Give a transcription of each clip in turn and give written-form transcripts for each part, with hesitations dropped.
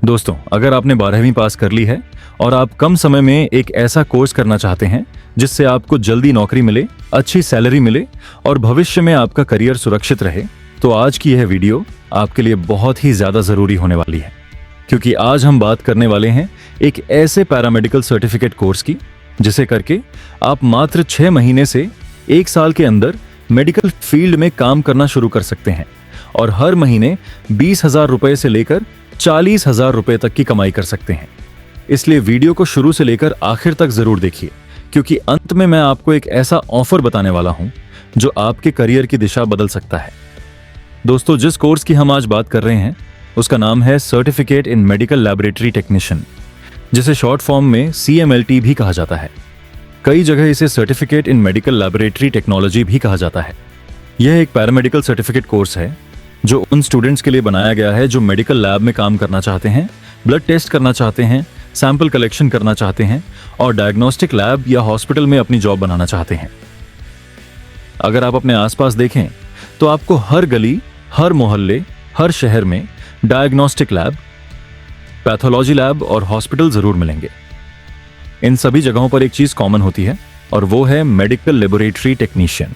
दोस्तों, अगर आपने 12वीं पास कर ली है और आप कम समय में एक ऐसा कोर्स करना चाहते हैं जिससे आपको जल्दी नौकरी मिले, अच्छी सैलरी मिले और भविष्य में आपका करियर सुरक्षित रहे, तो आज की यह वीडियो आपके लिए बहुत ही ज्यादा जरूरी होने वाली है। क्योंकि आज हम बात करने वाले हैं एक ऐसे पैरामेडिकल सर्टिफिकेट कोर्स की जिसे करके आप मात्र 6 महीने से 1 साल के अंदर मेडिकल फील्ड में काम करना शुरू कर सकते हैं और हर महीने 20,000 रुपए से लेकर 40,000 रुपए तक की कमाई कर सकते हैं। इसलिए वीडियो को शुरू से लेकर आखिर तक जरूर देखिए, क्योंकि अंत में मैं आपको एक ऐसा ऑफर बताने वाला हूं जो आपके करियर की दिशा बदल सकता है। दोस्तों, जिस कोर्स की हम आज बात कर रहे हैं उसका नाम है certificate in medical laboratory technician, जिसे शॉर्ट फॉर्म में CMLT भी कहा जाता है। कई जगह इसे certificate in medical laboratory technology भी कहा जाता है। यह एक पैरामेडिकल सर्टिफिकेट कोर्स है जो उन स्टूडेंट्स के लिए बनाया गया है जो मेडिकल लैब में काम करना चाहते हैं, ब्लड टेस्ट करना चाहते हैं, सैंपल कलेक्शन करना चाहते हैं और डायग्नोस्टिक लैब या हॉस्पिटल में अपनी जॉब बनाना चाहते हैं। अगर आप अपने आसपास देखें तो आपको हर गली, हर मोहल्ले, हर शहर में डायग्नोस्टिक लैब, पैथोलॉजी लैब और हॉस्पिटल जरूर मिलेंगे। इन सभी जगहों पर एक चीज कॉमन होती है और वो है मेडिकल लेबोरेटरी टेक्नीशियन।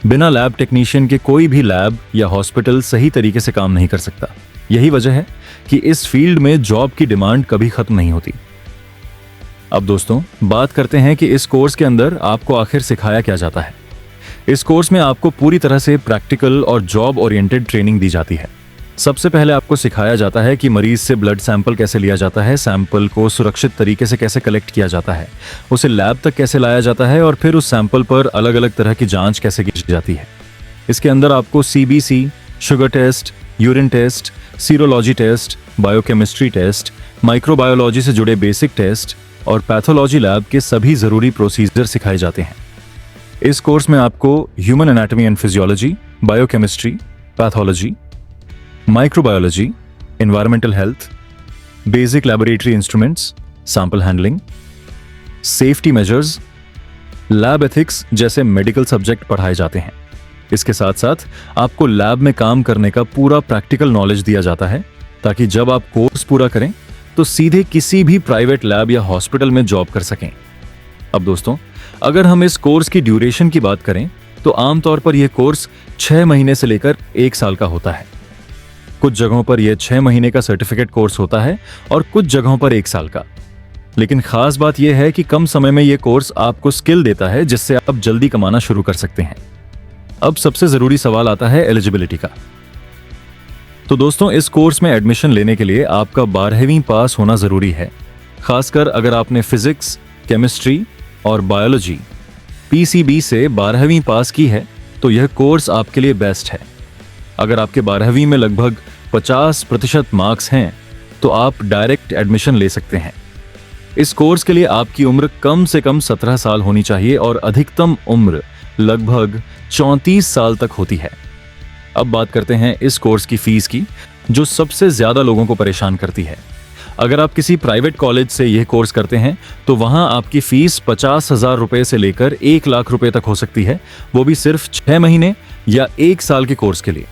बिना लैब टेक्नीशियन के कोई भी लैब या हॉस्पिटल सही तरीके से काम नहीं कर सकता। यही वजह है कि इस फील्ड में जॉब की डिमांड कभी खत्म नहीं होती। अब दोस्तों, बात करते हैं कि इस कोर्स के अंदर आपको आखिर सिखाया क्या जाता है। इस कोर्स में आपको पूरी तरह से प्रैक्टिकल और जॉब ओरिएंटेड ट्रेनिंग दी जाती है। सबसे पहले आपको सिखाया जाता है कि मरीज से ब्लड सैंपल कैसे लिया जाता है, सैंपल को सुरक्षित तरीके से कैसे कलेक्ट किया जाता है, उसे लैब तक कैसे लाया जाता है और फिर उस सैंपल पर अलग अलग तरह की जांच कैसे की जाती है। इसके अंदर आपको CBC, sugar test, urine test, serology test, biochemistry test, microbiology से जुड़े बेसिक टेस्ट और पैथोलॉजी लैब के सभी जरूरी प्रोसीजर सिखाए जाते हैं। इस कोर्स में आपको human anatomy and physiology, biochemistry, pathology, microbiology, environmental health, basic laboratory instruments, sample handling, safety measures, lab ethics जैसे मेडिकल सब्जेक्ट पढ़ाए जाते हैं। इसके साथ साथ आपको लैब में काम करने का पूरा प्रैक्टिकल नॉलेज दिया जाता है ताकि जब आप कोर्स पूरा करें तो सीधे किसी भी प्राइवेट लैब या हॉस्पिटल में जॉब कर सकें। अब दोस्तों, अगर हम इस कोर्स की ड्यूरेशन की बात करें तो आमतौर पर यह कोर्स 6 महीने से लेकर 1 साल का होता है। कुछ जगहों पर यह 6 महीने का सर्टिफिकेट कोर्स होता है और कुछ जगहों पर 1 साल का। लेकिन खास बात यह है कि कम समय में यह कोर्स आपको स्किल देता है जिससे आप जल्दी कमाना शुरू कर सकते हैं। अब सबसे जरूरी सवाल आता है एलिजिबिलिटी का। तो दोस्तों, इस कोर्स में एडमिशन लेने के लिए आपका 12वीं पास होना जरूरी है। खासकर अगर आपने फिजिक्स, केमिस्ट्री और बायोलॉजी PCB से 12वीं पास की है तो यह कोर्स आपके लिए बेस्ट है। अगर आपके 12वीं में लगभग 50% मार्क्स हैं तो आप डायरेक्ट एडमिशन ले सकते हैं। इस कोर्स के लिए आपकी उम्र कम से कम 17 साल होनी चाहिए और अधिकतम उम्र लगभग 34 साल तक होती है। अब बात करते हैं इस कोर्स की फीस की, जो सबसे ज्यादा लोगों को परेशान करती है। अगर आप किसी प्राइवेट कॉलेज से यह कोर्स करते हैं तो वहां आपकी फीस 50,000 रुपए से लेकर 1 लाख रुपए तक हो सकती है, वो भी सिर्फ 6 महीने या 1 साल के कोर्स के लिए।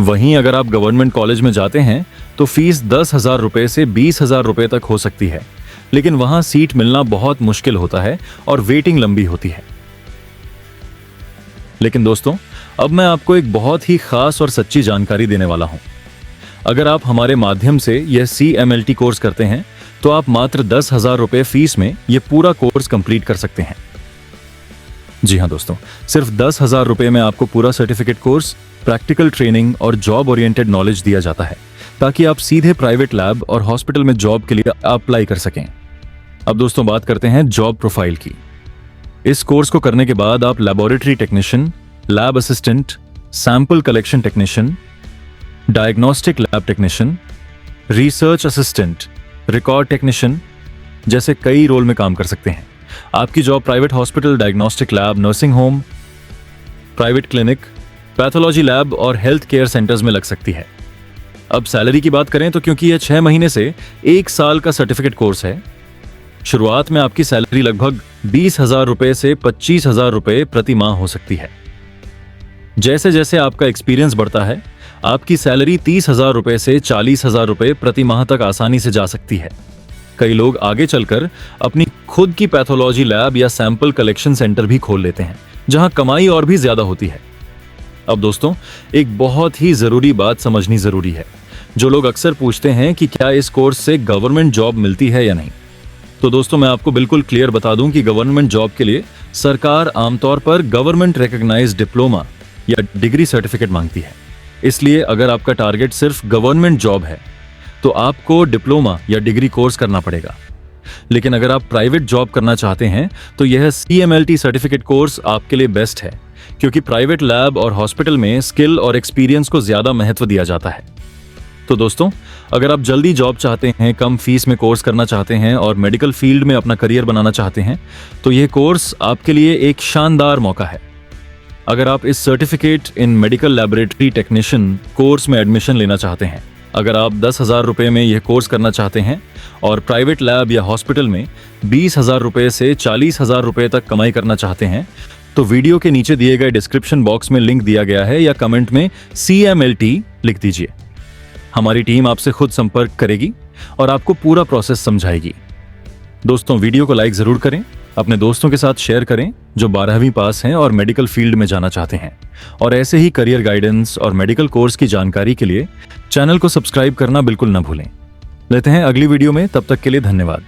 वहीं अगर आप गवर्नमेंट कॉलेज में जाते हैं तो फीस 10,000 रुपए से 20,000 रुपए तक हो सकती है, लेकिन वहां सीट मिलना बहुत मुश्किल होता है और वेटिंग लंबी होती है। लेकिन दोस्तों, अब मैं आपको एक बहुत ही खास और सच्ची जानकारी देने वाला हूं। अगर आप हमारे माध्यम से यह CMLT कोर्स करते हैं तो आप मात्र 10,000 रुपए फीस में यह पूरा कोर्स कंप्लीट कर सकते हैं। जी हां दोस्तों, सिर्फ 10,000 रुपए में आपको पूरा सर्टिफिकेट कोर्स, प्रैक्टिकल ट्रेनिंग और जॉब ओरिएंटेड नॉलेज दिया जाता है ताकि आप सीधे प्राइवेट लैब और हॉस्पिटल में जॉब के लिए अप्लाई कर सकें। अब दोस्तों, बात करते हैं जॉब प्रोफाइल की। इस कोर्स को करने के बाद आप laboratory technician, lab assistant, sample collection technician, diagnostic lab technician, research assistant, record technician जैसे कई रोल में काम कर सकते हैं। आपकी job private hospital, diagnostic lab, nursing home, private clinic, pathology lab और हेल्थ केयर सेंटर्स में लग सकती है। अब सैलरी की बात करें तो क्योंकि यह 6 महीने से 1 साल का सर्टिफिकेट कोर्स है, शुरुआत में आपकी सैलरी लगभग 20,000 रुपए से 25,000 रुपए प्रति माह हो सकती है। जैसे जैसे आपका एक्सपीरियंस बढ़ता है आपकी सैलरी 30,000 रुपए से 40,000 रुपए प्रति माह तक आसानी से जा सकती है। कई लोग आगे चलकर अपनी खुद की पैथोलॉजी लैब या सैंपल कलेक्शन सेंटर भी खोल लेते हैं, जहां कमाई और भी ज्यादा होती है। अब दोस्तों, एक बहुत ही जरूरी बात समझनी जरूरी है। जो लोग अक्सर पूछते हैं कि क्या इस कोर्स से गवर्नमेंट जॉब मिलती है या नहीं, तो दोस्तों मैं आपको बिल्कुल क्लियर बता दूं कि गवर्नमेंट जॉब के लिए सरकार आमतौर पर गवर्नमेंट रिकॉग्नाइज्ड डिप्लोमा या डिग्री सर्टिफिकेट मांगती है। इसलिए अगर आपका टारगेट सिर्फ गवर्नमेंट जॉब है तो आपको डिप्लोमा या डिग्री कोर्स करना पड़ेगा। लेकिन अगर आप प्राइवेट जॉब करना चाहते हैं तो यह CMLT सर्टिफिकेट कोर्स आपके लिए बेस्ट है, क्योंकि प्राइवेट लैब और हॉस्पिटल में स्किल और एक्सपीरियंस को ज्यादा महत्व दिया जाता है। तो दोस्तों, अगर आप जल्दी जॉब चाहते हैं, कम फीस में कोर्स करना चाहते हैं और मेडिकल फील्ड में अपना करियर बनाना चाहते हैं, तो यह कोर्स आपके लिए एक शानदार मौका है। अगर आप इस certificate in medical laboratory technician course में एडमिशन लेना चाहते हैं, अगर आप 10,000 रुपए में यह कोर्स करना चाहते हैं और प्राइवेट लैब या हॉस्पिटल में 20,000 रुपए से 40,000 रुपए तक कमाई करना चाहते हैं, तो वीडियो के नीचे दिए गए डिस्क्रिप्शन बॉक्स में लिंक दिया गया है या कमेंट में CMLT लिख दीजिए। हमारी टीम आपसे खुद संपर्क करेगी और आपको पूरा प्रोसेस समझाएगी। दोस्तों, वीडियो को लाइक जरूर करें, अपने दोस्तों के साथ शेयर करें जो 12वीं पास हैं और मेडिकल फील्ड में जाना चाहते हैं। और ऐसे ही करियर गाइडेंस और मेडिकल कोर्स की जानकारी के लिए चैनल को सब्सक्राइब करना बिल्कुल ना भूलें। लेते हैं अगली वीडियो में, तब तक के लिए धन्यवाद।